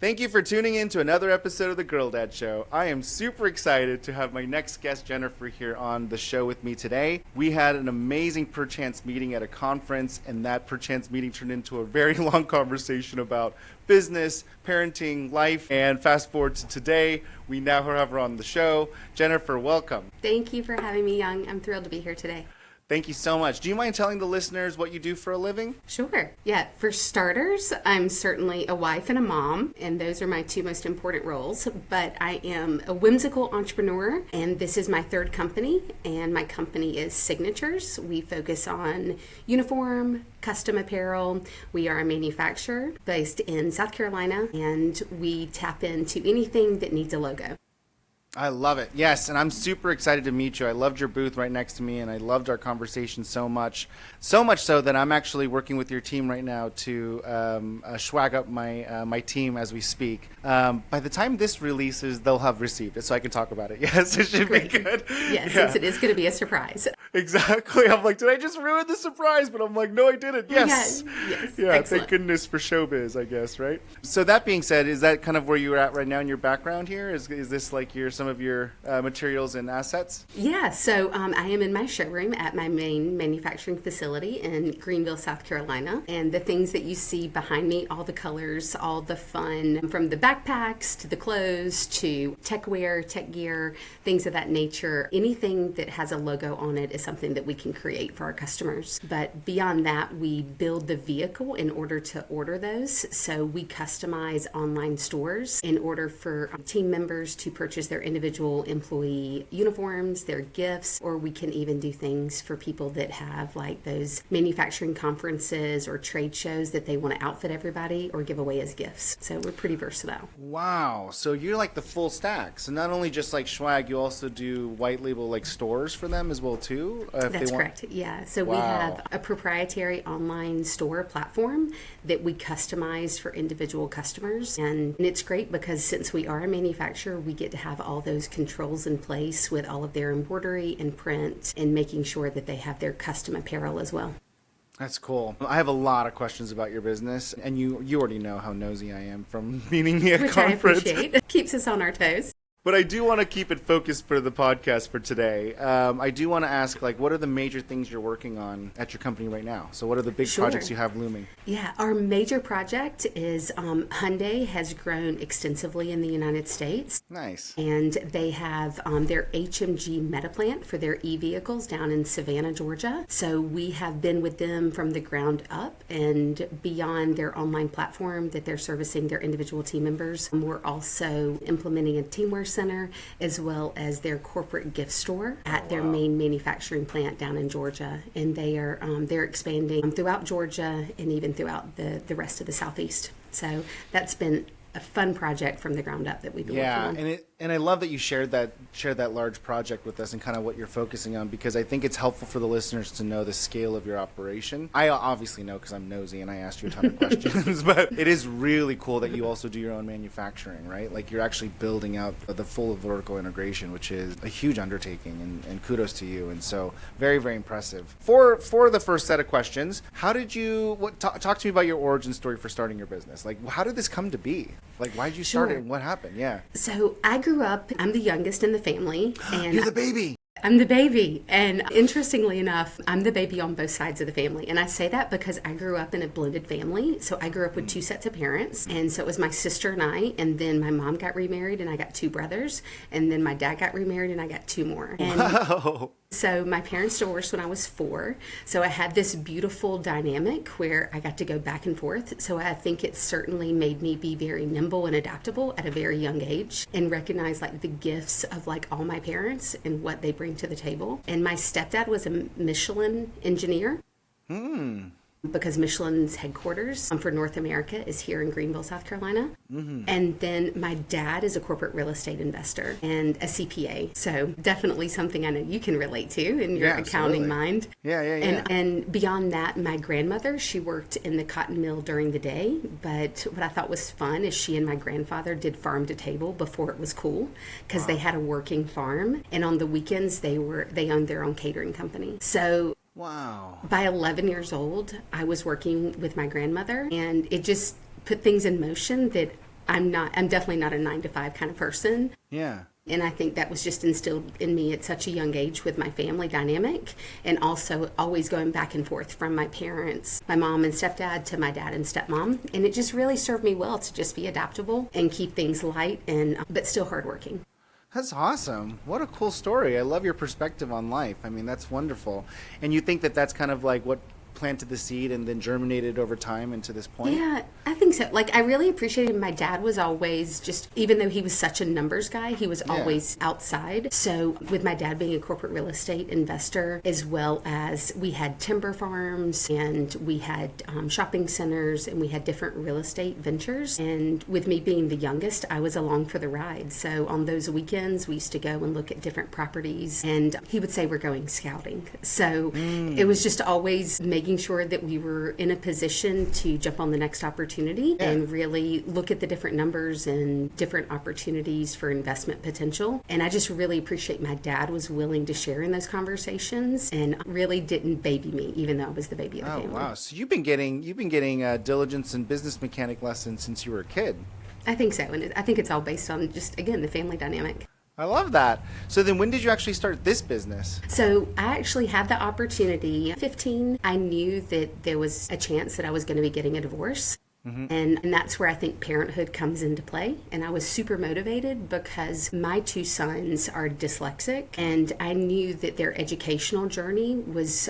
Thank you for tuning in to another episode of The Girl Dad Show. I am super excited to have my next guest, Jennifer, here on the show with me today. We had an amazing perchance meeting at a conference, and that perchance meeting turned into a very long conversation about business, parenting, life, and fast forward to today, we now have her on the show. Jennifer, welcome. Thank you for having me, Young. I'm thrilled to be here today. Thank you so much. Do you mind telling the listeners what you do for a living? Sure. Yeah, for starters, I'm certainly a wife and a mom, and those are my two most important roles. But I am a whimsical entrepreneur, and this is my third company, and my company is Signatures. We focus on uniform, custom apparel. We are a manufacturer based in South Carolina, and we tap into anything that needs a logo. I love it. Yes, and I'm super excited to meet you. I loved your booth right next to me, and I loved our conversation so much. So much so that I'm actually working with your team right now to swag up my team as we speak. By the time this releases, they'll have received it, so I can talk about it. Yes, it should Great. be good. Yes, since it is going to be a surprise. Exactly. I'm like, did I just ruin the surprise? But I'm like, no, I didn't. Yes. Yes. Yeah, Excellent. thank goodness for showbiz, I guess, right? So that being said, is that kind of where you're at right now in your background here? Is this like some of your materials and assets? Yeah, so I am in my showroom at my main manufacturing facility in Greenville, South Carolina. And the things that you see behind me, all the colors, all the fun, from the backpacks to the clothes to tech wear, tech gear, things of that nature, anything that has a logo on it is something that we can create for our customers. But beyond that, we build the vehicle in order to order those. So we customize online stores in order for team members to purchase their individual employee uniforms, their gifts, or we can even do things for people that have like those manufacturing conferences or trade shows that they want to outfit everybody or give away as gifts. So we're pretty versatile. Wow. So you're like the full stack. So not only just like swag, you also do white label like stores for them as well too? That's correct. Yeah. So we have a proprietary online store platform that we customize for individual customers. And it's great because since we are a manufacturer, we get to have all those controls in place with all of their embroidery and print and making sure that they have their custom apparel as well. That's cool. I have a lot of questions about your business, and you already know how nosy I am from meeting me at conference. Which I appreciate. It keeps us on our toes. But I do want to keep it focused for the podcast for today. I do want to ask, like, what are the major things you're working on at your company right now? So what are the big projects you have looming? Yeah, our major project is Hyundai has grown extensively in the United States. Nice. And they have their HMG meta plant for their e-vehicles down in Savannah, Georgia. So we have been with them from the ground up and beyond their online platform that they're servicing their individual team members. We're also implementing a teamwear center as well as their corporate gift store at their main manufacturing plant down in Georgia, and they're expanding throughout Georgia and even throughout the rest of the Southeast. So that's been a fun project from the ground up that we've been working on. And I love that you shared that large project with us and kind of what you're focusing on, because I think it's helpful for the listeners to know the scale of your operation. I obviously know because I'm nosy and I asked you a ton of questions, but it is really cool that you also do your own manufacturing, right? Like you're actually building out the full vertical integration, which is a huge undertaking, and kudos to you. And so very, very impressive. For the first set of questions, how did you, talk to me about your origin story for starting your business. Like, how did this come to be? Like, why did you start it and what happened? Yeah. So I grew up, I'm the youngest in the family. And You're the baby. I'm the baby. And interestingly enough, I'm the baby on both sides of the family. And I say that because I grew up in a blended family. So I grew up with two sets of parents. And so it was my sister and I. And then my mom got remarried and I got two brothers. And then my dad got remarried and I got two more. And wow. So my parents divorced when I was 4. So I had this beautiful dynamic where I got to go back and forth. So I think it certainly made me be very nimble and adaptable at a very young age and recognize like the gifts of like all my parents and what they bring to the table. And my stepdad was a Michelin engineer. Because Michelin's headquarters for North America is here in Greenville, South Carolina. Mm-hmm. And then my dad is a corporate real estate investor and a CPA. So definitely something I know you can relate to in your accounting mind. Yeah. And beyond that, my grandmother, she worked in the cotton mill during the day. But what I thought was fun is she and my grandfather did farm to table before it was cool because they had a working farm. And on the weekends, they owned their own catering company. So wow. By 11 years old, I was working with my grandmother, and it just put things in motion that I'm definitely not a 9 to 5 kind of person. Yeah. And I think that was just instilled in me at such a young age with my family dynamic, and also always going back and forth from my parents, my mom and stepdad, to my dad and stepmom. And it just really served me well to just be adaptable and keep things light but still hardworking. That's awesome. What a cool story. I love your perspective on life. I mean, that's wonderful. And you think that that's kind of like what planted the seed and then germinated over time into this point? Yeah, I think so. Like, I really appreciated my dad was always just, even though he was such a numbers guy, he was always outside. So with my dad being a corporate real estate investor, as well as we had timber farms and we had shopping centers and we had different real estate ventures. And with me being the youngest, I was along for the ride. So on those weekends, we used to go and look at different properties, and he would say we're going scouting. So it was just always making sure that we were in a position to jump on the next opportunity and really look at the different numbers and different opportunities for investment potential. And I just really appreciate my dad was willing to share in those conversations and really didn't baby me, even though I was the baby of the family. Wow. So you've been getting diligence and business mechanic lessons since you were a kid. I think so. And I think it's all based on just, again, the family dynamic. I love that. So then when did you actually start this business? So I actually had the opportunity. 15, I knew that there was a chance that I was going to be getting a divorce. And that's where I think parenthood comes into play. And I was super motivated because my 2 sons are dyslexic, and I knew that their educational journey was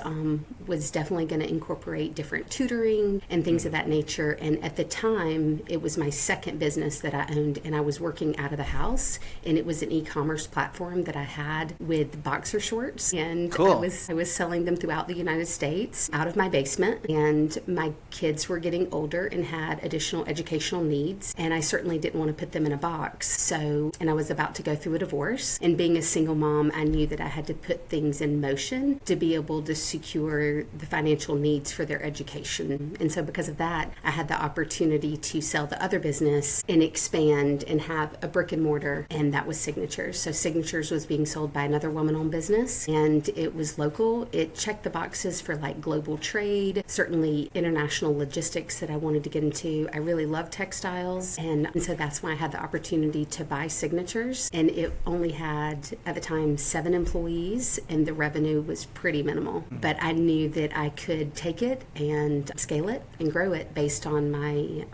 definitely going to incorporate different tutoring and things of that nature. And at the time, it was my second business that I owned, and I was working out of the house, and it was an e-commerce platform that I had with boxer shorts, and Cool. I was selling them throughout the United States out of my basement. And my kids were getting older and had additional educational needs, and I certainly didn't want to put them in a box. And I was about to go through a divorce, and being a single mom, I knew that I had to put things in motion to be able to secure the financial needs for their education. And so because of that, I had the opportunity to sell the other business and expand and have a brick and mortar, and that was Signatures. So Signatures was being sold by another woman-owned business, and it was local. It checked the boxes for like global trade, certainly international logistics that I wanted to get into. I really love textiles, and so that's why I had the opportunity to buy Signatures. And it only had, at the time, 7 employees, and the revenue was pretty minimal. But I knew that I could take it and scale it and grow it based on my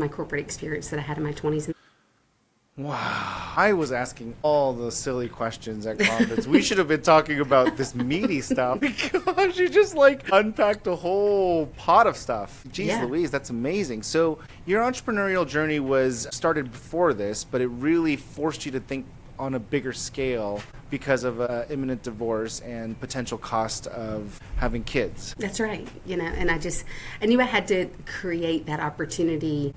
corporate experience that I had in my 20s. Wow. I was asking all the silly questions at conference. We should have been talking about this meaty stuff. Gosh, you just like unpacked a whole pot of stuff. Jeez Louise, that's amazing. So your entrepreneurial journey was started before this, but it really forced you to think on a bigger scale because of imminent divorce and potential cost of having kids. That's right. And I knew I had to create that opportunity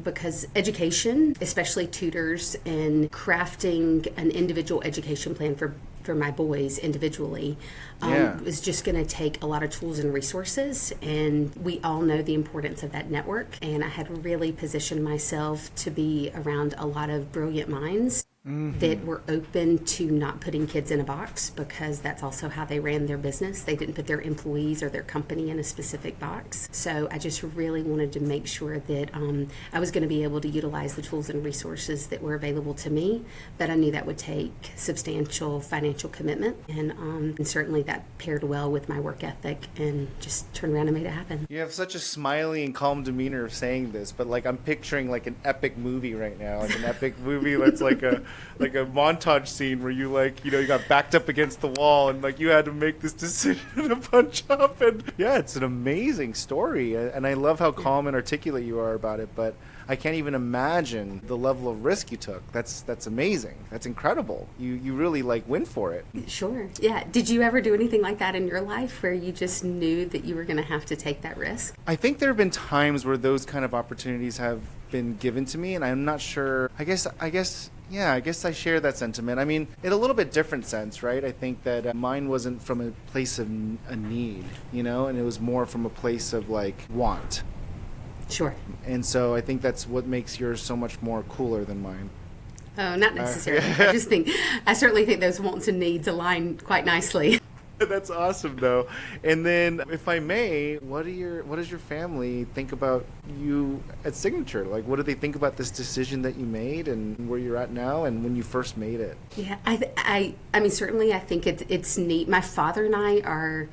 because education, especially tutors, and crafting an individual education plan for my boys individually was just going to take a lot of tools and resources, and we all know the importance of that network. And I had really positioned myself to be around a lot of brilliant minds that were open to not putting kids in a box, because that's also how they ran their business. They didn't put their employees or their company in a specific box. So I just really wanted to make sure that I was going to be able to utilize the tools and resources that were available to me, but I knew that would take substantial financial commitment, and certainly that paired well with my work ethic, and just turned around and made it happen. You have such a smiley and calm demeanor of saying this, but like I'm picturing like an epic movie right now, like an epic movie that's like a montage scene where you got backed up against the wall and like you had to make this decision to punch up. And yeah, it's an amazing story, and I love how calm and articulate you are about it, but I can't even imagine the level of risk you took. That's amazing. That's incredible. You really like went for it. Sure. Yeah. Did you ever do anything like that in your life where you just knew that you were going to have to take that risk? I think there have been times where those kind of opportunities have been given to me, and I'm not sure. I guess I share that sentiment. I mean, in a little bit different sense, right? I think that mine wasn't from a place of a need, and it was more from a place of like want. Sure. And so I think that's what makes yours so much more cooler than mine. Oh, not necessarily. I certainly think those wants and needs align quite nicely. That's awesome, though. And then, if I may, what does your family think about you at Signature? Like, what do they think about this decision that you made and where you're at now and when you first made it? Yeah, I mean, certainly I think it's neat. My father and I are,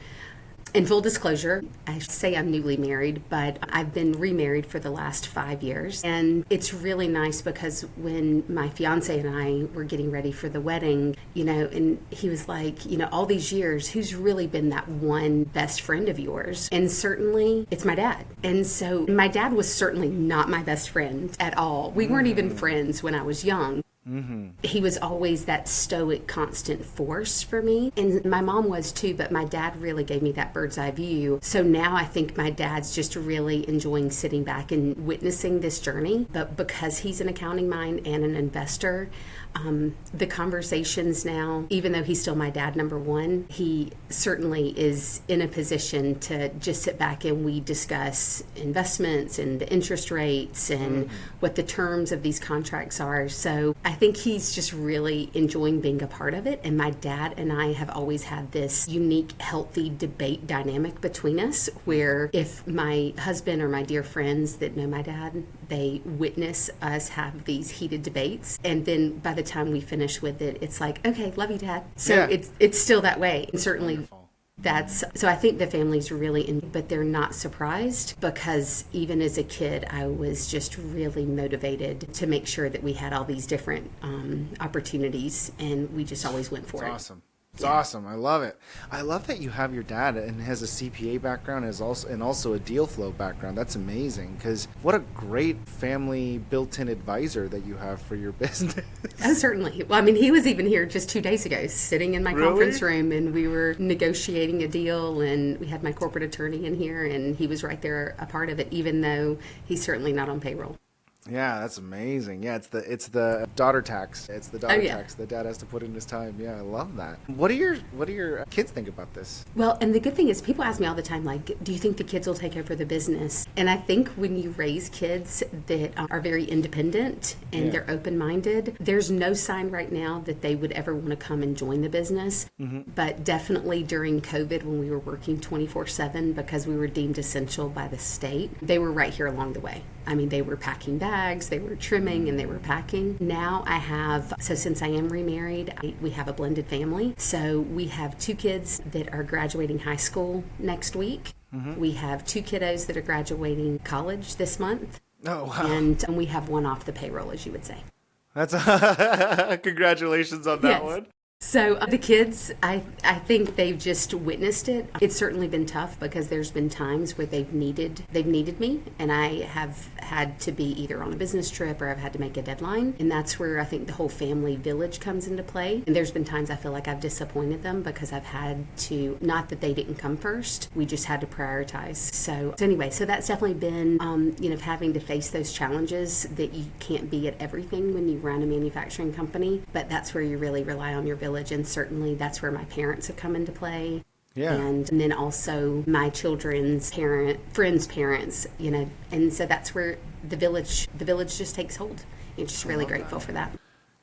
in full disclosure, I say I'm newly married, but I've been remarried for the last 5 years. And it's really nice because when my fiance and I were getting ready for the wedding, and he was like, all these years, who's really been that one best friend of yours? And certainly it's my dad. And so my dad was certainly not my best friend at all. We weren't even friends when I was young. He was always that stoic, constant force for me. And my mom was too, but my dad really gave me that bird's eye view. So now I think my dad's just really enjoying sitting back and witnessing this journey. But because he's an accounting mind and an investor, the conversations now, even though he's still my dad, number one, he certainly is in a position to just sit back and we discuss investments and the interest rates and what the terms of these contracts are. So I think he's just really enjoying being a part of it. And my dad and I have always had this unique, healthy debate dynamic between us where if my husband or my dear friends that know my dad, they witness us have these heated debates. And then by the time we finish with it, it's like, okay, love you, Dad. So Yeah. it's still that way. And certainly Wonderful. so I think the family's really but they're not surprised because even as a kid, I was just really motivated to make sure that we had all these different opportunities, and we just always went for it. Awesome. It's awesome. I love it. I love that you have your dad and has a CPA background and also a deal flow background. That's amazing because what a great family built-in advisor that you have for your business. Oh, certainly. Well, I mean, he was even here just 2 days ago, sitting in my conference room, and we were negotiating a deal, and we had my corporate attorney in here, and he was right there, a part of it, even though he's certainly not on payroll. Yeah, that's amazing. Yeah, it's the daughter tax. It's the daughter tax that dad has to put in his time. Yeah, I love that. What do your kids think about this? Well, and the good thing is people ask me all the time, like, do you think the kids will take over the business? And I think when you raise kids that are very independent and they're open-minded, there's no sign right now that they would ever want to come and join the business. But definitely during COVID when we were working 24/7 because we were deemed essential by the state, they were right here along the way. I mean, they were packing bags, they were trimming, and they were packing. Now since I am remarried, we have a blended family. So we have 2 kids that are graduating high school next week. We have 2 kiddos that are graduating college this month. Oh, wow. And we have 1 off the payroll, as you would say. That's congratulations on that one. So the kids, I think they've just witnessed it. It's certainly been tough because there's been times where they've needed me, and I have had to be either on a business trip or I've had to make a deadline. And that's where I think the whole family village comes into play. And there's been times I feel like I've disappointed them because I've had to, not that they didn't come first, we just had to prioritize. So anyway, so that's definitely been, having to face those challenges that you can't be at everything when you run a manufacturing company, but that's where you really rely on your village. And certainly that's where my parents have come into play. Yeah. And then also my children's friends' parents, and so that's where the village just takes hold. I'm just really grateful for that.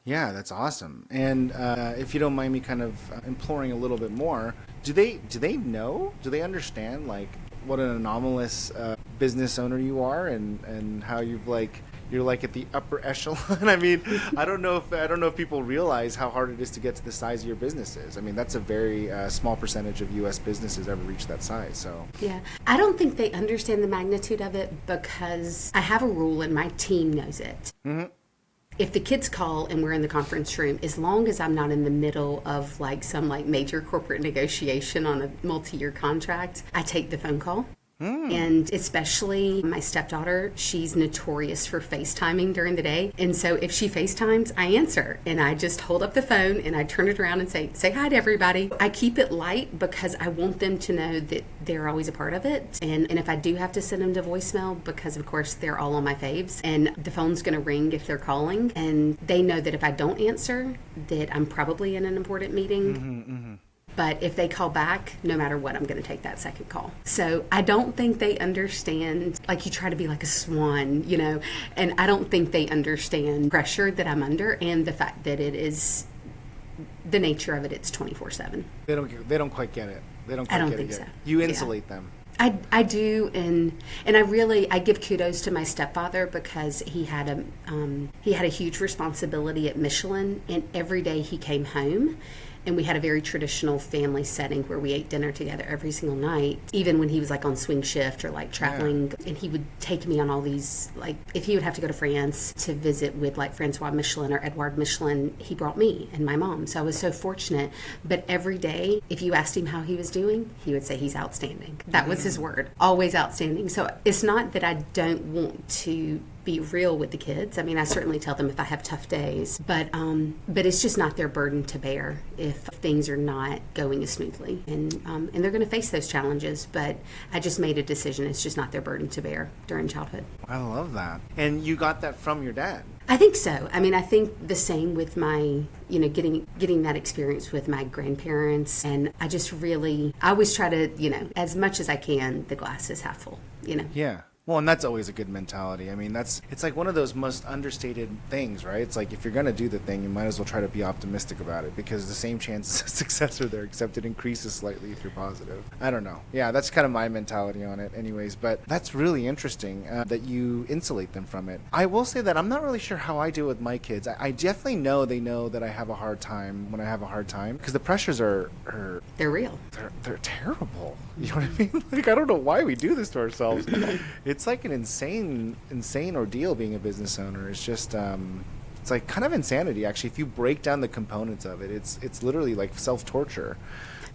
Yeah, that's awesome. And if you don't mind me kind of imploring a little bit more, do they know? Do they understand like what an anomalous business owner you are and how you're like at the upper echelon? I mean, I don't know if people realize how hard it is to get to the size of your businesses. I mean, that's a very small percentage of U.S. businesses ever reach that size. So yeah, I don't think they understand the magnitude of it because I have a rule and my team knows it. If the kids call and we're in the conference room, as long as I'm not in the middle of some major corporate negotiation on a multi-year contract, I take the phone call. And especially my stepdaughter, she's notorious for FaceTiming during the day. And so if she FaceTimes, I answer and I just hold up the phone and I turn it around and say hi to everybody. I keep it light because I want them to know that they're always a part of it. And if I do have to send them to voicemail, because of course they're all on my faves and the phone's going to ring if they're calling. And they know that if I don't answer, that I'm probably in an important meeting. But if they call back, no matter what, I'm going to take that second call. So I don't think they understand, you try to be like a swan, and I don't think they understand pressure that I'm under and the fact that it is the nature of it, it's 24/7. They don't quite get it. They don't quite I don't get think it yet. so. You insulate them. I do, and I give kudos to my stepfather because he had a huge responsibility at Michelin, and every day he came home, and we had a very traditional family setting where we ate dinner together every single night, even when he was like on swing shift or like traveling. Yeah. And he would take me on all these, like if he would have to go to France to visit with like Francois Michelin or Edouard Michelin, he brought me and my mom. So I was so fortunate. But every day, if you asked him how he was doing, he would say he's outstanding. That was his word, always outstanding. So it's not that I don't want to be real with the kids. I mean, I certainly tell them if I have tough days, but it's just not their burden to bear if things are not going as smoothly, and they're going to face those challenges. But I just made a decision; it's just not their burden to bear during childhood. I love that, and you got that from your dad. I think so. I mean, I think the same with my, getting that experience with my grandparents, and I always try to, as much as I can, the glass is half full. Yeah. Well, and that's always a good mentality. I mean, it's like one of those most understated things, right? It's like if you're going to do the thing, you might as well try to be optimistic about it because the same chances of success are there, except it increases slightly if you're positive. I don't know. Yeah, that's kind of my mentality on it anyways, but that's really interesting that you insulate them from it. I will say that I'm not really sure how I deal with my kids. I definitely know they know that I have a hard time when I have a hard time because the pressures are they're real. They're terrible. You know what I mean? Like, I don't know why we do this to ourselves. It's like an insane ordeal being a business owner. It's just it's like kind of insanity actually. If you break down the components of it, it's literally like self-torture.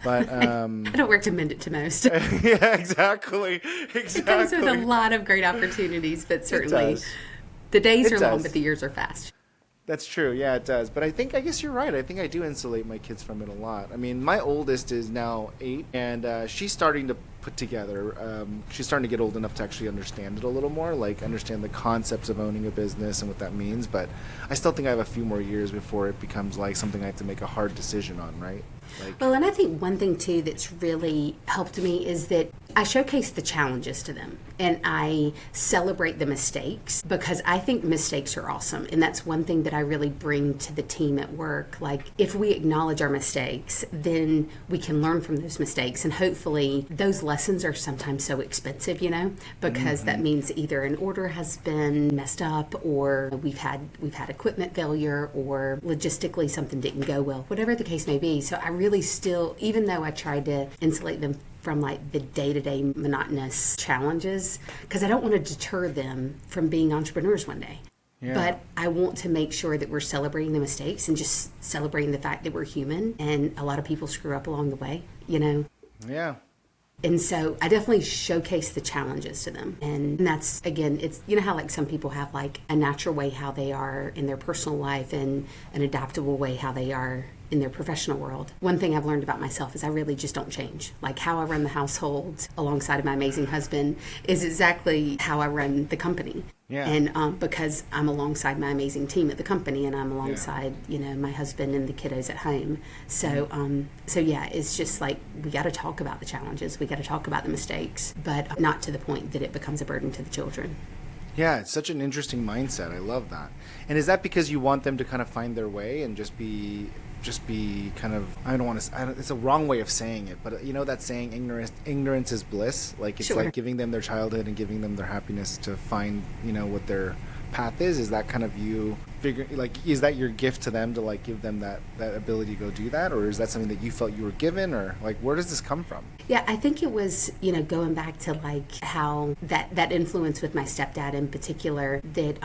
But I don't recommend it to most. Yeah, exactly. It comes with a lot of great opportunities, but certainly the days are long, but the years are fast. That's true. Yeah, it does. But I guess you're right. I think I do insulate my kids from it a lot. I mean, my oldest is now 8, and she's starting to put together. She's starting to get old enough to actually understand it a little more, like understand the concepts of owning a business and what that means. But I still think I have a few more years before it becomes like something I have to make a hard decision on, right? Well, and I think one thing too that's really helped me is that I showcase the challenges to them and I celebrate the mistakes because I think mistakes are awesome. And that's one thing that I really bring to the team at work. Like if we acknowledge our mistakes, then we can learn from those mistakes. And hopefully those lessons are sometimes so expensive, because that means either an order has been messed up or we've had equipment failure or logistically something didn't go well, whatever the case may be. So I really still, even though I tried to insulate them from like the day-to-day monotonous challenges, because I don't want to deter them from being entrepreneurs one day. Yeah. But I want to make sure that we're celebrating the mistakes and just celebrating the fact that we're human and a lot of people screw up along the way, Yeah. And so I definitely showcase the challenges to them. And that's, again, it's, how like some people have like a natural way how they are in their personal life and an adaptable way how they are in their professional world. One thing I've learned about myself is I really just don't change. Like how I run the household alongside of my amazing husband is exactly how I run the company. Yeah. And because I'm alongside my amazing team at the company and I'm alongside, my husband and the kiddos at home. So, it's just like we got to talk about the challenges. We got to talk about the mistakes, but not to the point that it becomes a burden to the children. Yeah, it's such an interesting mindset. I love that. And is that because you want them to kind of find their way and just be kind of, it's a wrong way of saying it, but that saying, ignorance is bliss. Like it's like giving them their childhood and giving them their happiness to find, what their path is. Is that kind of you figuring, like, is that your gift to them to like give them that ability to go do that? Or is that something that you felt you were given, or like, where does this come from? Yeah, I think it was, going back to like how that influence with my stepdad in particular, that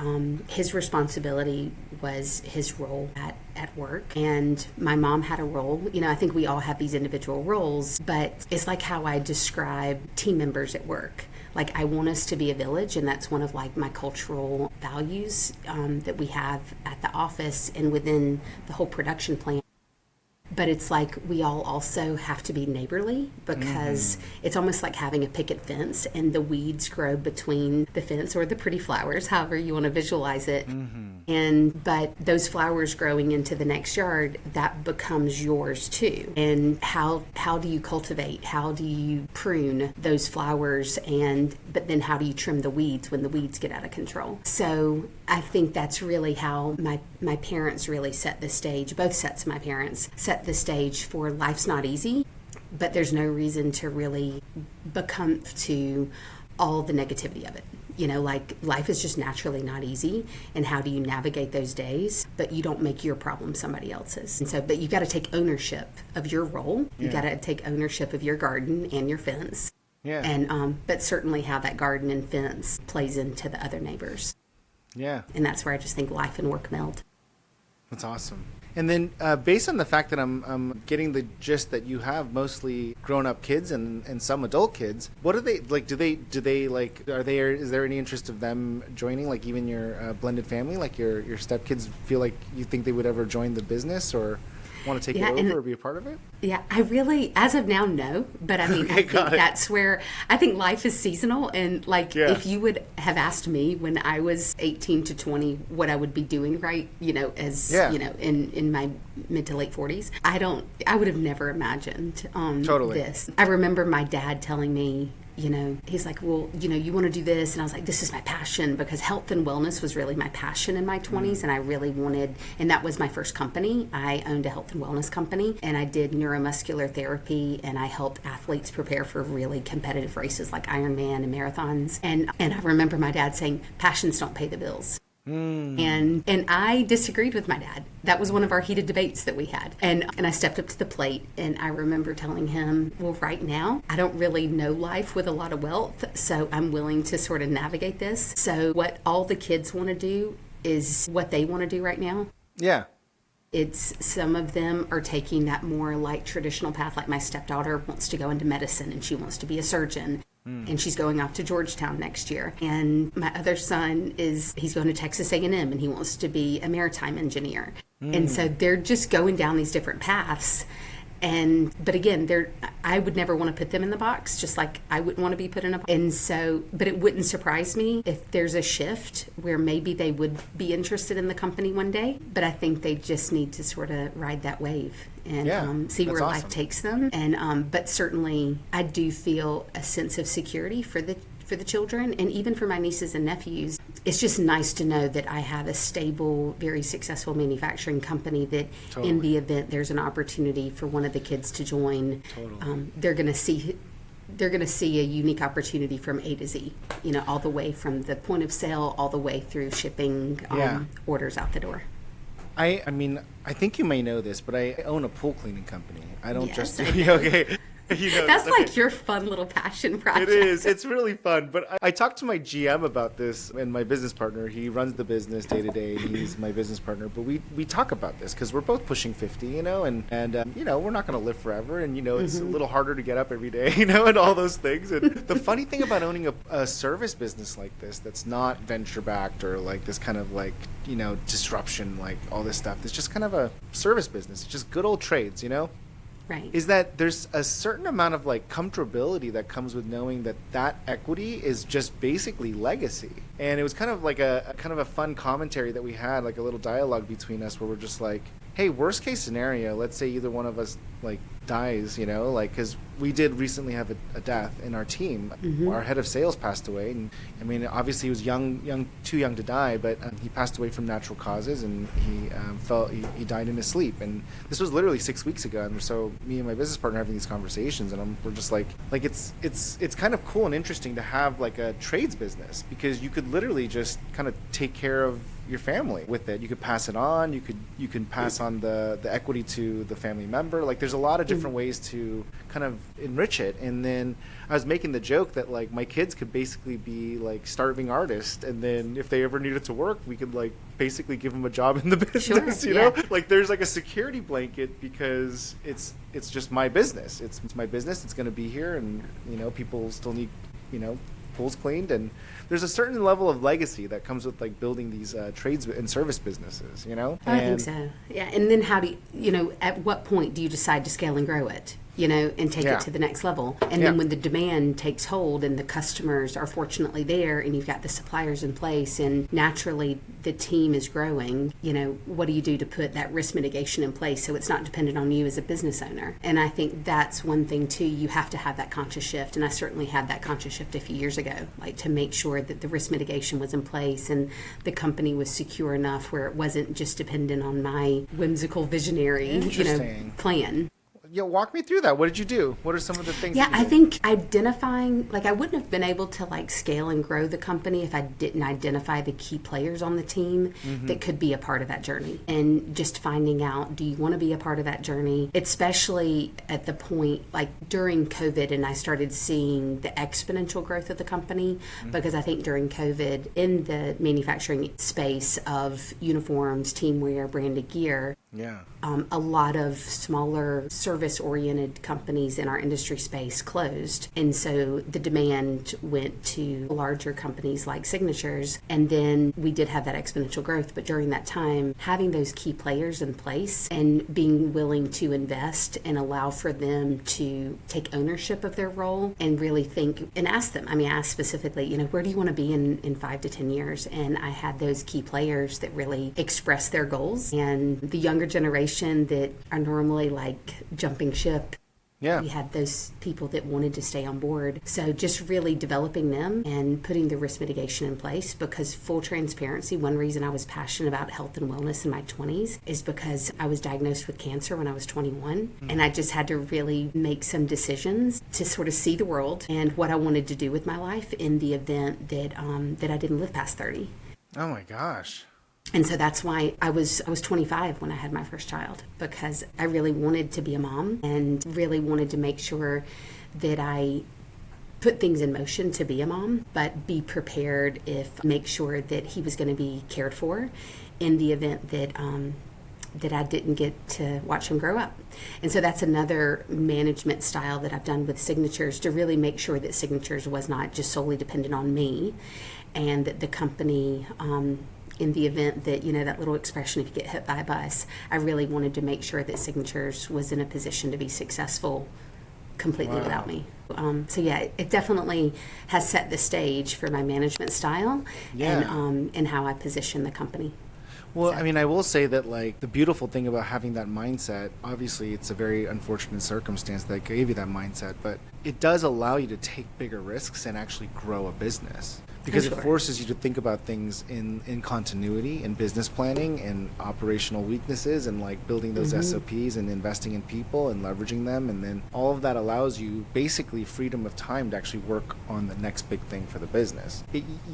his responsibility was his role at work, and my mom had a role. I think we all have these individual roles, but it's like how I describe team members at work. Like I want us to be a village, and that's one of like my cultural values that we have at the office and within the whole production plan. But it's like we all also have to be neighborly because it's almost like having a picket fence and the weeds grow between the fence or the pretty flowers, however you want to visualize it. But those flowers growing into the next yard, that becomes yours too. And how do you cultivate? How do you prune those flowers? But then how do you trim the weeds when the weeds get out of control? So I think that's really how my parents really set the stage. Both sets of my parents set the stage for life's not easy, but there's no reason to really become to all the negativity of it. Like life is just naturally not easy, and how do you navigate those days? But you don't make your problem somebody else's. And so, but you got to take ownership of your role. You got to take ownership of your garden and your fence. Yeah. And but certainly how that garden and fence plays into the other neighbors. Yeah. And that's where I just think life and work meld. That's awesome. And then based on the fact that I'm getting the gist that you have mostly grown-up kids and some adult kids, what are they like? Do they like, is there any interest of them joining, like even your blended family, like your stepkids feel like you think they would ever join the business or want to take it over or be a part of it? Yeah, I really, as of now, no. But I mean, I think that's where, I think life is seasonal. And like, if you would have asked me when I was 18 to 20 what I would be doing in my mid to late 40s, I would have never imagined this. I remember my dad telling me, he's like, well, you want to do this? And I was like, this is my passion, because health and wellness was really my passion in my 20s. And I really wanted, and that was my first company. I owned a health and wellness company, and I did neuromuscular therapy, and I helped athletes prepare for really competitive races like Ironman and marathons. And I remember my dad saying, passions don't pay the bills. And I disagreed with my dad. That was one of our heated debates that we had. And I stepped up to the plate, and I remember telling him, well, right now, I don't really know life with a lot of wealth, so I'm willing to sort of navigate this. So what all the kids want to do is what they want to do right now. Yeah. It's some of them are taking that more like traditional path. Like my stepdaughter wants to go into medicine, and she wants to be a surgeon. And she's going off to Georgetown next year. And my other son he's going to Texas A&M, and he wants to be a maritime engineer. And so they're just going down these different paths. But again, I would never want to put them in the box, just like I wouldn't want to be put in a box. And so, but it wouldn't surprise me if there's a shift where maybe they would be interested in the company one day. But I think they just need to sort of ride that wave and see where life takes them. And but certainly, I do feel a sense of security for the children, and even for my nieces and nephews. It's just nice to know that I have a stable, very successful manufacturing company that in the event there's an opportunity for one of the kids to join, they're going to see a unique opportunity from A to Z, all the way from the point of sale all the way through shipping orders out the door. I mean, I think you may know this, but I own a pool cleaning company. I don't just do okay. That's like your fun little passion project. It is. It's really fun. But I talked to my GM about this, and my business partner. He runs the business day to day. He's my business partner. But we talk about this because we're both pushing 50, and we're not going to live forever. And, it's a little harder to get up every day, and all those things. And the funny thing about owning a service business like this that's not venture-backed or like this kind of like, disruption, like all this stuff. It's just kind of a service business. It's just good old trades, Right. Is that there's a certain amount of like comfortability that comes with knowing that equity is just basically legacy. And it was kind of like a fun commentary that we had, like a little dialogue between us where we're just like, hey, worst case scenario, let's say either one of us like dies, because we did recently have a death in our team. Our head of sales passed away, and I mean, obviously he was too young to die, but he passed away from natural causes, and he died in his sleep. And this was literally 6 weeks ago, and so me and my business partner are having these conversations, and we're just like it's kind of cool and interesting to have like a trades business, because you could literally just kind of take care of your family with it. You could pass it on. You can pass on the equity to the family member. Like there's a lot of different ways to kind of enrich it. And then I was making the joke that like my kids could basically be like starving artists, and then if they ever needed to work, we could like basically give them a job in the business. You know, like there's like a security blanket, because it's just my business. It's my business. It's going to be here, and people still need pools cleaned, and there's a certain level of legacy that comes with like building these trades and service businesses, I think so. Yeah. And then how do you, at what point do you decide to scale and grow it? and take it to the next level. And then when the demand takes hold and the customers are fortunately there and you've got the suppliers in place and naturally the team is growing, what do you do to put that risk mitigation in place so it's not dependent on you as a business owner? And I think that's one thing too, you have to have that conscious shift. And I certainly had that conscious shift a few years ago, like to make sure that the risk mitigation was in place and the company was secure enough where it wasn't just dependent on my whimsical visionary, plan. Yeah, walk me through that. What did you do? What are some of the things? Yeah, I think identifying, I wouldn't have been able to scale and grow the company if I didn't identify the key players on the team that could be a part of that journey. And just finding out, do you want to be a part of that journey? Especially at the point, during COVID, and I started seeing the exponential growth of the company, because I think during COVID, in the manufacturing space of uniforms, teamwear, branded gear, a lot of smaller service-oriented companies in our industry space closed. And so the demand went to larger companies like Signatures. And then we did have that exponential growth. But during that time, having those key players in place and being willing to invest and allow for them to take ownership of their role and really think and ask them. I asked specifically, where do you want to be in 5 to 10 years? And I had those key players that really expressed their goals. And the younger generation that are normally jumping ship. Yeah. We had those people that wanted to stay on board. So just really developing them and putting the risk mitigation in place, because full transparency, one reason I was passionate about health and wellness in my 20s is because I was diagnosed with cancer when I was 21. And I just had to really make some decisions to sort of see the world and what I wanted to do with my life in the event that that I didn't live past 30. Oh my gosh. And so that's why I was 25 when I had my first child, because I really wanted to be a mom and really wanted to make sure that I put things in motion to be a mom, but be prepared make sure that he was going to be cared for in the event that that I didn't get to watch him grow up. And so that's another management style that I've done with Signatures, to really make sure that Signatures was not just solely dependent on me, and that the company, in the event that, that little expression, if you get hit by a bus, I really wanted to make sure that Signatures was in a position to be successful completely without me. So yeah, it definitely has set the stage for my management style and how I position the company. Well, I will say that the beautiful thing about having that mindset, obviously it's a very unfortunate circumstance that gave you that mindset, but it does allow you to take bigger risks and actually grow a business. Because it forces you to think about things in continuity, in business planning and operational weaknesses, and building those SOPs and investing in people and leveraging them. And then all of that allows you basically freedom of time to actually work on the next big thing for the business.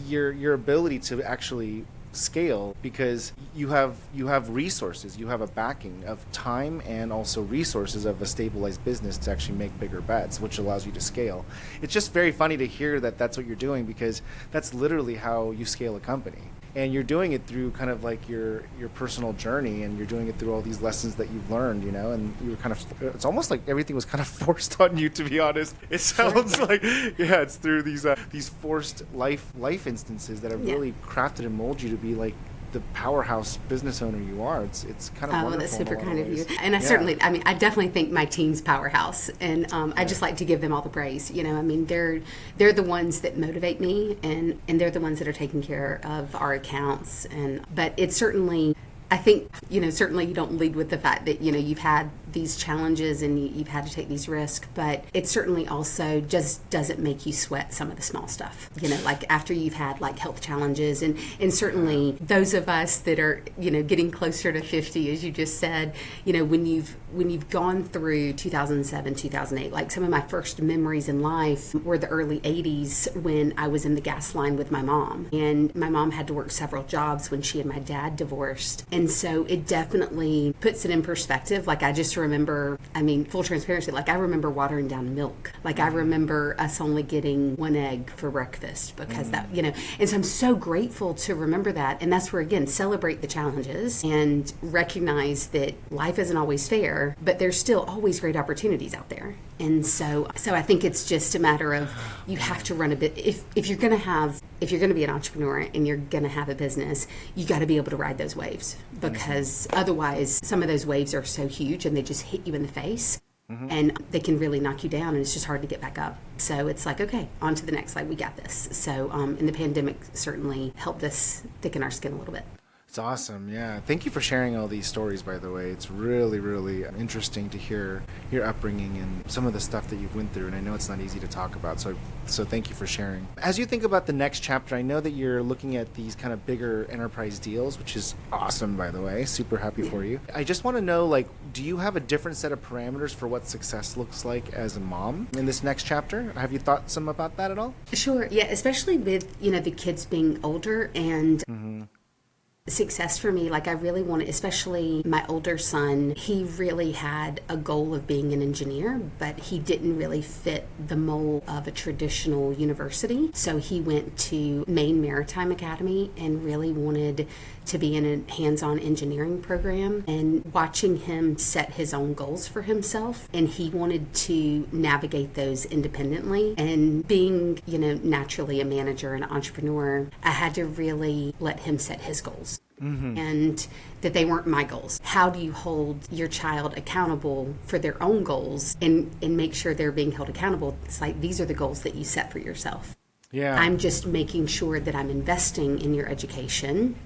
Your ability to actually scale, because you have resources, you have a backing of time and also resources of a stabilized business to actually make bigger bets, which allows you to scale. It's just very funny to hear that that's what you're doing, because that's literally how you scale a company. And you're doing it through kind of your personal journey, and you're doing it through all these lessons that you've learned, and you were kind of, it's almost like everything was kind of forced on you, to be honest. It sounds like, it's through these forced life instances that have really crafted and molded you to be the powerhouse business owner you are. It's kind of wonderful. That's super kind of you. And I definitely think my team's powerhouse, and I just like to give them all the praise. They're the ones that motivate me, and they're the ones that are taking care of our accounts. But it's certainly, I think, certainly you don't lead with the fact that, you've had these challenges and you've had to take these risks, but it certainly also just doesn't make you sweat some of the small stuff, after you've had health challenges, and certainly those of us that are, getting closer to 50, as you just said, when you've gone through 2007, 2008, some of my first memories in life were the early 80s when I was in the gas line with my mom, and my mom had to work several jobs when she and my dad divorced. And so it definitely puts it in perspective. I just remember, full transparency, I remember watering down milk. I remember us only getting one egg for breakfast because that, and so I'm so grateful to remember that. And that's where, again, celebrate the challenges and recognize that life isn't always fair, but there's still always great opportunities out there. And so I think it's just a matter of, you have to run a bit, if you're going to be an entrepreneur and you're going to have a business, you got to be able to ride those waves, because otherwise some of those waves are so huge and they just hit you in the face. and they can really knock you down, and it's just hard to get back up. So it's like, okay, on to the next slide. We got this. So, and the pandemic certainly helped us thicken our skin a little bit. It's awesome. Yeah. Thank you for sharing all these stories, by the way. It's really, really interesting to hear your upbringing and some of the stuff that you've went through. And I know it's not easy to talk about. So thank you for sharing. As you think about the next chapter, I know that you're looking at these kind of bigger enterprise deals, which is awesome, by the way. Super happy for you. I just want to know, like, do you have a different set of parameters for what success looks like as a mom in this next chapter? Have you thought some about that at all? Sure. Yeah. Especially with, the kids being older and success for me, like I really wanted, especially my older son, he really had a goal of being an engineer, but he didn't really fit the mold of a traditional university. So he went to Maine Maritime Academy and really wanted to be in a hands-on engineering program, and watching him set his own goals for himself, and he wanted to navigate those independently. And being, naturally a manager and an entrepreneur, I had to really let him set his goals. And that they weren't my goals. How do you hold your child accountable for their own goals and make sure they're being held accountable? It's like, these are the goals that you set for yourself. Yeah. I'm just making sure that I'm investing in your education,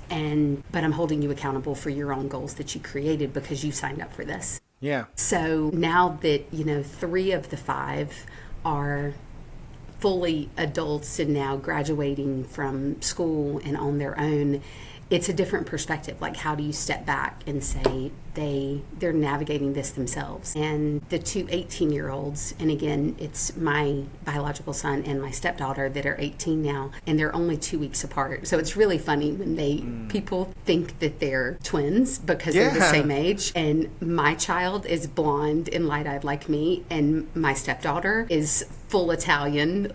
but I'm holding you accountable for your own goals that you created because you signed up for this. Yeah. So now that, 3 of the 5 are fully adults and now graduating from school and on their own, it's a different perspective. Like, how do you step back and say they're navigating this themselves? And the 2 18-year-olds, and again, it's my biological son and my stepdaughter that are 18 now, and they're only 2 weeks apart. So it's really funny when people think that they're twins because they're the same age. And my child is blonde and light-eyed like me, and my stepdaughter is full Italian,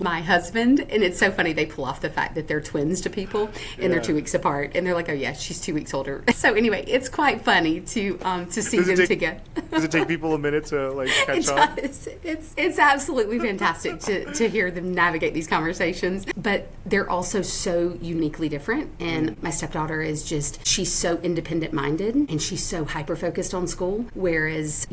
my husband. And it's so funny, they pull off the fact that they're twins to people, and they're 2 weeks apart, and they're like, oh yeah, she's 2 weeks older. So anyway, it's quite funny to see them together. Does it take people a minute to catch on? It's absolutely fantastic to hear them navigate these conversations, but they're also so uniquely different. And my stepdaughter is she's so independent minded, and she's so hyper focused on school, whereas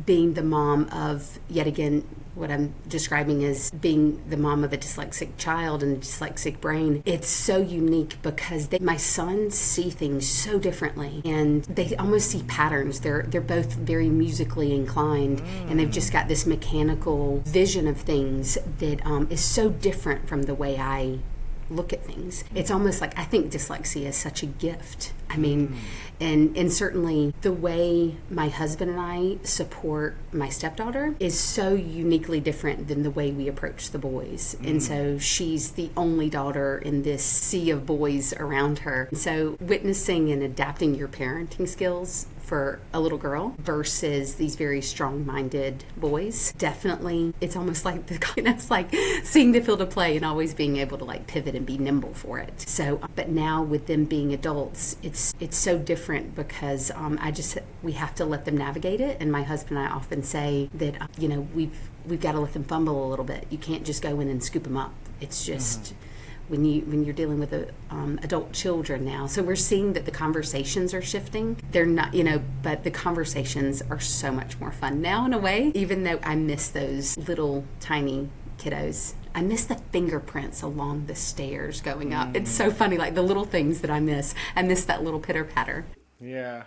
being the mom of, yet again, what I'm describing is being the mom of a dyslexic child and a dyslexic brain. It's so unique because my sons see things so differently, and they almost see patterns. They're both very musically inclined, and they've just got this mechanical vision of things that is so different from the way I look at things. It's almost like, I think dyslexia is such a gift. I mean, and certainly the way my husband and I support my stepdaughter is so uniquely different than the way we approach the boys. And so she's the only daughter in this sea of boys around her. So witnessing and adapting your parenting skills for a little girl versus these very strong-minded boys, definitely, it's almost like it's like seeing the field of play and always being able to pivot and be nimble for it. So, but now with them being adults, it's so different because we have to let them navigate it. And my husband and I often say that we've got to let them fumble a little bit. You can't just go in and scoop them up. It's just. When you're dealing with adult children now. So we're seeing that the conversations are shifting. They're not, but the conversations are so much more fun now in a way, even though I miss those little tiny kiddos. I miss the fingerprints along the stairs going up. It's so funny, like the little things that I miss. I miss that little pitter patter. Yeah.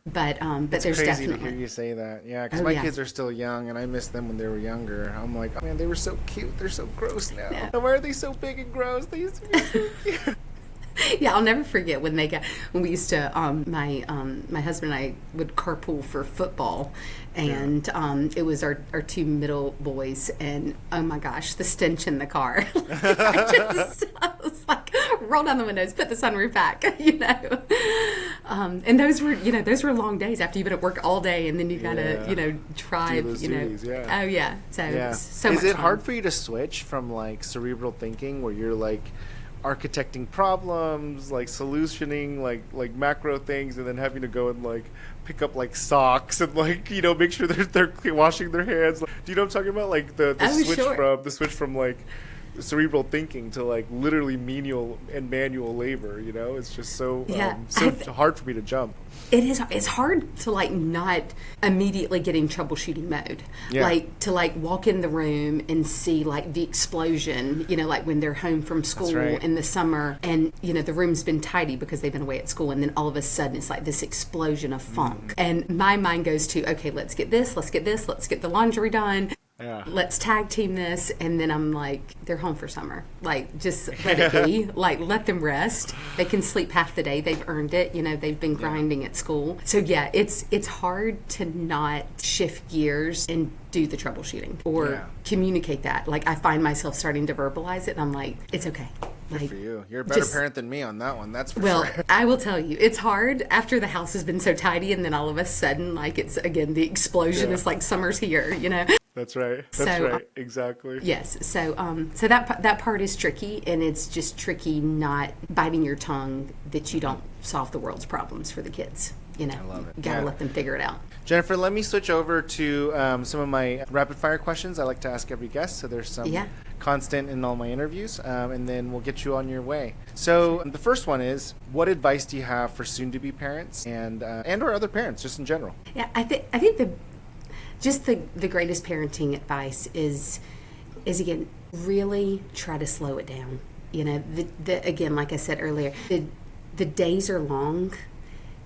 But it's there's crazy definitely to hear you say that. Yeah, because my kids are still young, and I miss them when they were younger. I'm like, oh, man, they were so cute. They're so gross now. Yeah. Why are they so big and gross? They used to be so cute. Yeah, I'll never forget when we used to my husband and I would carpool for football, and it was our 2 middle boys, and oh my gosh, the stench in the car. I was like, roll down the windows, put the sunroof back, and those were long days after you've been at work all day, and then you gotta drive, duties, yeah. Oh yeah, so yeah. so Is much it fun. hard for you to switch from cerebral thinking, where you're architecting problems, solutioning macro things, and then having to go and pick up socks and make sure they're washing their hands? Do you know what I'm talking about? The Oh, switch sure. from cerebral thinking to like literally menial and manual labor. You know, it's just so hard for me to jump. It is. It's hard to like not immediately get in troubleshooting mode. Yeah. Like to like walk in the room and see like the explosion, you know, like when they're home from school in the summer and, you know, the room's been tidy because they've been away at school. And then all of a sudden it's like this explosion of funk. And my mind goes to, okay, let's get this, let's get the laundry done. Yeah. Let's tag team this. And then I'm like, they're home for summer. Like, just let it be. Like, let them rest. They can sleep half the day. They've earned it. You know, they've been grinding at school. So, yeah, it's hard to not shift gears and do the troubleshooting or communicate that. Like, I find myself starting to verbalize it, and I'm like, it's okay. Good Like, for you. You're a better parent than me on that one. That's for sure. well, I will tell you, it's hard after the house has been so tidy, and then all of a sudden, like, it's, again, the explosion is like summer's here, you know? That's right. That's right. Exactly. Yes. So that part is tricky, and it's just tricky not biting your tongue that you don't solve the world's problems for the kids. You know, I love it. You gotta let them figure it out. Jennifer, let me switch over to some of my rapid fire questions I like to ask every guest. So there's some constant in all my interviews, and then we'll get you on your way. So the first one is, what advice do you have for soon-to-be parents and or other parents, just in general? Yeah, I think the greatest parenting advice is again, really try to slow it down. You know, again, like I said earlier, the days are long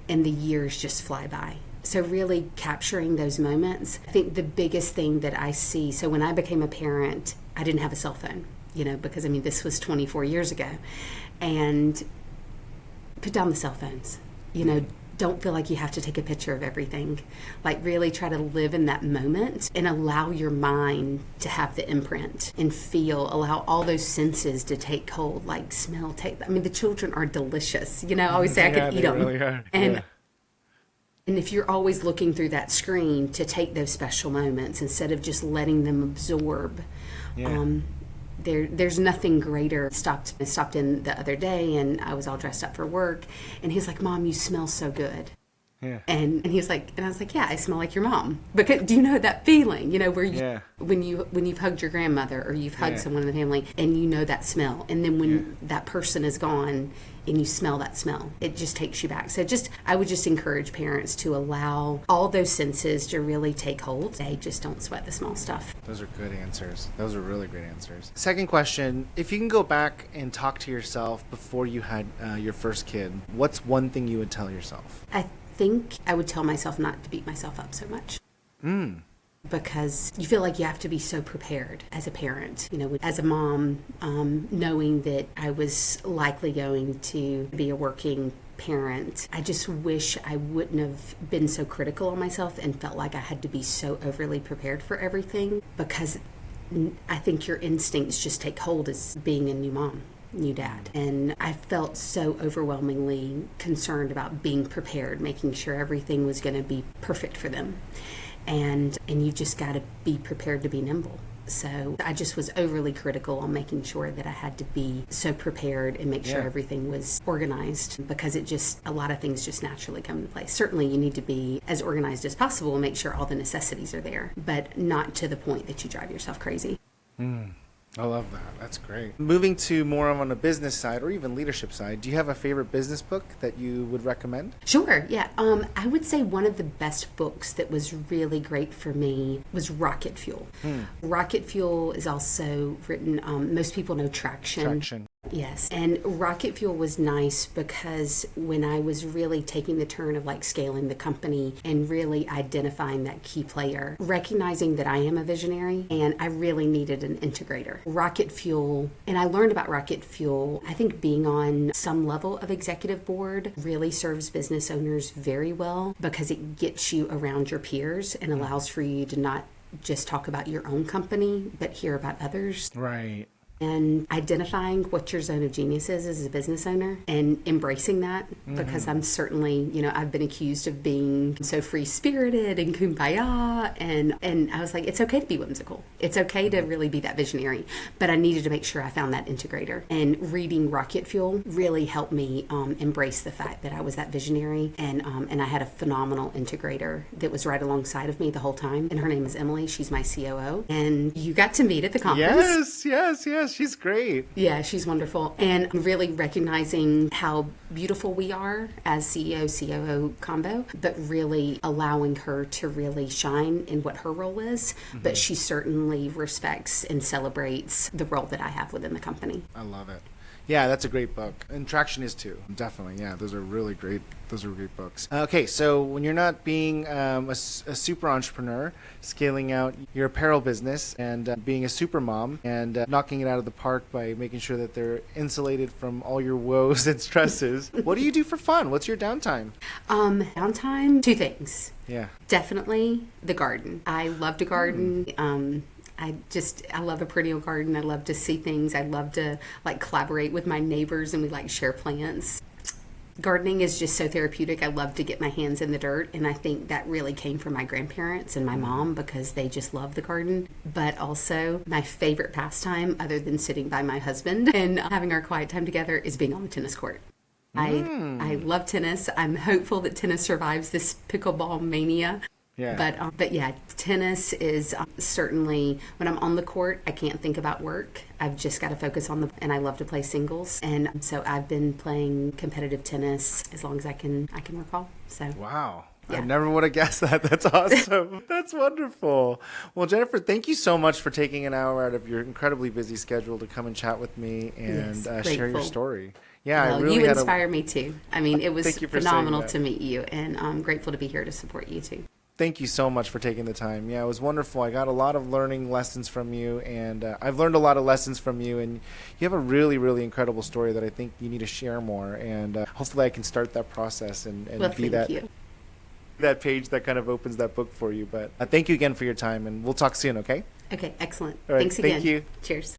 and the years just fly by. So really capturing those moments. I think the biggest thing that I see, so when I became a parent, I didn't have a cell phone, you know, because I mean, this was 24 years ago. And put down the cell phones, you know, don't feel like you have to take a picture of everything. Like really try to live in that moment and allow your mind to have the imprint and feel, allow all those senses to take hold, like smell, taste. I mean, the children are delicious. You know, I always say I could eat them. Really are. And if you're always looking through that screen to take those special moments instead of just letting them absorb, there's nothing greater. I stopped in the other day and I was all dressed up for work and he's like, Mom, you smell so good. Yeah. And he's like, and I was like, yeah, I smell like your mom. Because do you know that feeling, you know, where you, when you've hugged your grandmother or you've hugged someone in the family and you know that smell. And then when that person is gone and you smell that smell, it just takes you back. So I would just encourage parents to allow all those senses to really take hold. They just don't sweat the small stuff. Those are good answers. Those are really great answers. Second question, if you can go back and talk to yourself before you had your first kid, what's one thing you would tell yourself? I think I would tell myself not to beat myself up so much. Because you feel like you have to be so prepared as a parent. You know, as a mom, knowing that I was likely going to be a working parent, I just wish I wouldn't have been so critical on myself and felt like I had to be so overly prepared for everything, because I think your instincts just take hold as being a new mom, new dad. And I felt so overwhelmingly concerned about being prepared, making sure everything was going to be perfect for them. And you just got to be prepared to be nimble. So I just was overly critical on making sure that I had to be so prepared and make sure everything was organized, because a lot of things just naturally come into place. Certainly you need to be as organized as possible and make sure all the necessities are there, but not to the point that you drive yourself crazy. I love that. That's great. Moving to more on a business side or even leadership side, do you have a favorite business book that you would recommend? Sure, yeah. I would say one of the best books that was really great for me was Rocket Fuel. Rocket Fuel is also written, most people know Traction. Yes. And Rocket Fuel was nice because when I was really taking the turn of like scaling the company and really identifying that key player, recognizing that I am a visionary and I really needed an integrator. Rocket Fuel, and I learned about Rocket Fuel, I think being on some level of executive board really serves business owners very well, because it gets you around your peers and allows for you to not just talk about your own company, but hear about others. Right. And identifying what your zone of genius is as a business owner and embracing that, because I'm certainly, you know, I've been accused of being so free-spirited and kumbaya, and I was like, it's okay to be whimsical. It's okay to really be that visionary, but I needed to make sure I found that integrator. And reading Rocket Fuel really helped me embrace the fact that I was that visionary, and I had a phenomenal integrator that was right alongside of me the whole time, and her name is Emily. She's my COO, and you got to meet at the conference. Yes. she's great. Yeah, she's wonderful. And really recognizing how beautiful we are as CEO, COO combo, but really allowing her to really shine in what her role is. But she certainly respects and celebrates the role that I have within the company. I love it. Yeah, that's a great book. And Traction is too. Definitely. Yeah, those are really great. Those are great books. Okay, so when you're not being a super entrepreneur, scaling out your apparel business and being a super mom and knocking it out of the park by making sure that they're insulated from all your woes and stresses, what do you do for fun? What's your downtime? Downtime, two things. Yeah. Definitely the garden. I love to garden. I love a perennial garden. I love to see things. I love to collaborate with my neighbors and we share plants. Gardening is just so therapeutic. I love to get my hands in the dirt, and I think that really came from my grandparents and my mom because they just love the garden. But also, my favorite pastime, other than sitting by my husband and having our quiet time together, is being on the tennis court. I love tennis. I'm hopeful that tennis survives this pickleball mania. Yeah. But yeah, tennis is certainly, when I'm on the court, I can't think about work. I've just got to focus on and I love to play singles. And so I've been playing competitive tennis as long as I can recall. So. Wow. Yeah. I never would have guessed that. That's awesome. That's wonderful. Well, Jennifer, thank you so much for taking an hour out of your incredibly busy schedule to come and chat with me and share your story. Yeah, well, I really you inspire me too. I mean, it was phenomenal to meet you, and I'm grateful to be here to support you too. Thank you so much for taking the time. Yeah, it was wonderful. I got a lot of learning lessons from you, and I've learned a lot of lessons from you, and you have a really, really incredible story that I think you need to share more, and hopefully I can start that process and be that page that kind of opens that book for you. But thank you again for your time, and we'll talk soon, okay? Okay, excellent. All right, Thanks again. Thank you. Cheers.